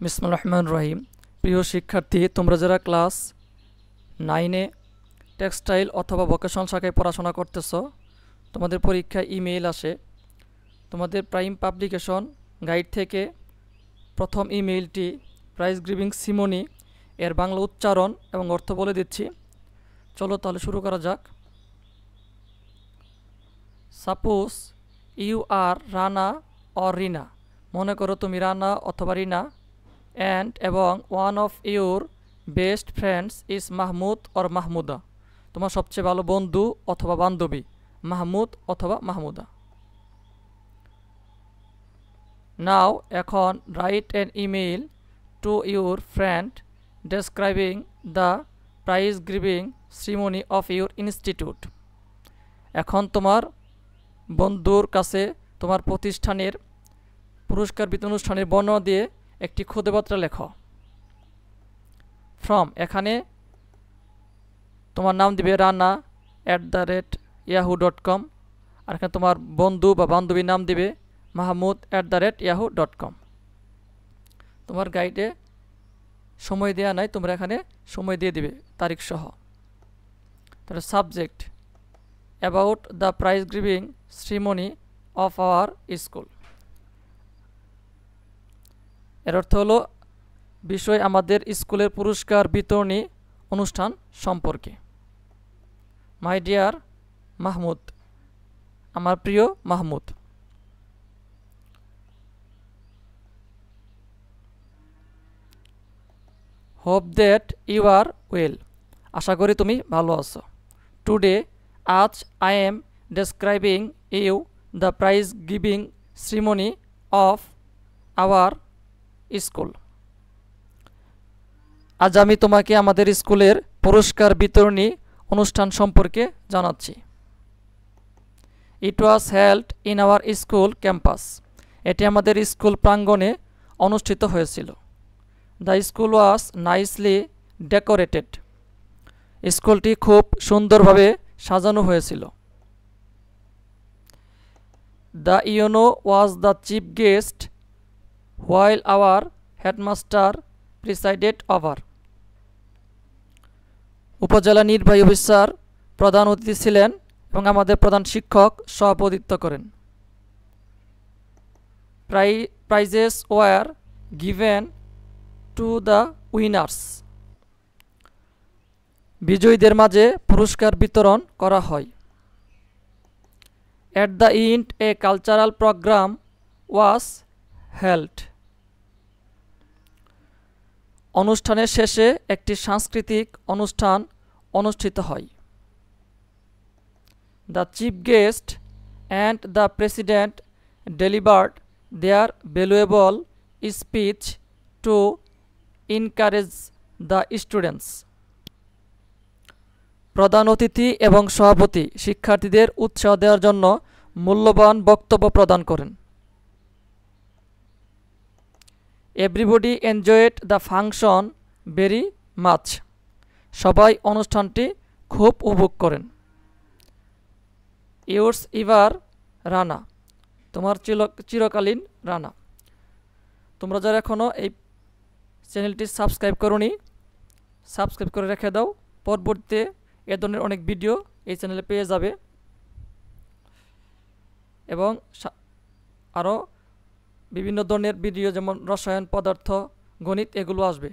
বিসমিল্লাহির রহমানির রহিম। প্রিয় শিক্ষার্থী, তোমরা যারা ক্লাস 9-এ টেক্সটাইল অথবা ভোকেশনাল শাখায় পড়াশোনা করতেছো, তোমাদের পরীক্ষায় ইমেইল আসে। তোমাদের প্রাইম পাবলিকেশন গাইড থেকে প্রথম ইমেইলটি প্রাইজ গিভিং সিমনি এর বাংলা উচ্চারণ এবং অর্থ বলে দিচ্ছি। চলো তাহলে শুরু করা যাক। Suppose you are Rana or Rina. মনে করো তুমি রানা অথবা রিনা। এবং one of your best friends is Mahmud or Mahmuda. তোমার সবচেয়ে ভালো বন্ধু অথবা বান্ধবী মাহমুদ অথবা মাহমুদা। নাও এখন write an email to your friend describing the prize giving ceremony of your institute. এখন তোমার বন্ধুর কাছে তোমার প্রতিষ্ঠানের পুরস্কার বিতরণ অনুষ্ঠানের বর্ণনা দিয়ে একটি খুদেপত্র লেখো। ফ্রম, এখানে তোমার নাম দিবে rana@yahoo.com, আর এখানে তোমার বন্ধু বা বান্ধবীর নাম দিবে mahmood@yahoo.com। তোমার গাইডে সময় দেওয়া নাই, তোমরা এখানে সময় দিয়ে দিবে তারিখ সহ। তাহলে subject about the prize giving ceremony of our school. এর অর্থ হলো বিষয় আমাদের স্কুলের পুরস্কার বিতরণী অনুষ্ঠান সম্পর্কে। মাই ডিয়ার মাহমুদ, আমার প্রিয় Mahmud. Hope that you are well, আশা করি তুমি ভালো আছো। টুডে, আজ I am describing you the prize giving ceremony of our school. আজ আমি তোমাকে আমাদের স্কুলের পুরস্কার বিতরণী অনুষ্ঠান সম্পর্কে জানাচ্ছি। It was held in our school campus, এটি আমাদের স্কুল প্রাঙ্গণে অনুষ্ঠিত হয়েছিল। The school was nicely decorated, স্কুলটি খুব সুন্দরভাবে সাজানো হয়েছিল। The UNO was the chief guest while our headmaster presided over, Upazila নির্বাহী অফিসার প্রধান অতিথি ছিলেন এবং আমাদের প্রধান শিক্ষক সভাপতিত্ব করেন। Prizes were given to the winners, বিজয়ীদের মাঝে পুরস্কার বিতরণ করা হয়। At the end a cultural programme was held, অনুষ্ঠানের শেষে একটি সাংস্কৃতিক অনুষ্ঠান অনুষ্ঠিত হয়। The chief guest and the president delivered their valuable speech to encourage the students, প্রধান অতিথি এবং সভাপতি শিক্ষার্থীদের উৎসাহ দেওয়ার জন্য মূল্যবান বক্তব্য প্রদান করেন। Everybody enjoyed the function very much, সবাই অনুষ্ঠানটি খুব উপভোগ করেন। ইয়োর্স এভার রানা, তোমার চিরকালীন রানা। তোমরা যারা এখনও এই চ্যানেলটি সাবস্ক্রাইব করোনি, সাবস্ক্রাইব করে রেখে দাও। পরবর্তীতে এ ধরনের অনেক ভিডিও এই চ্যানেলে পেয়ে যাবে এবং আরও বিভিন্ন ধরনের ভিডিও যেমন রসায়ন, পদার্থ, গণিত এগুলো আসবে।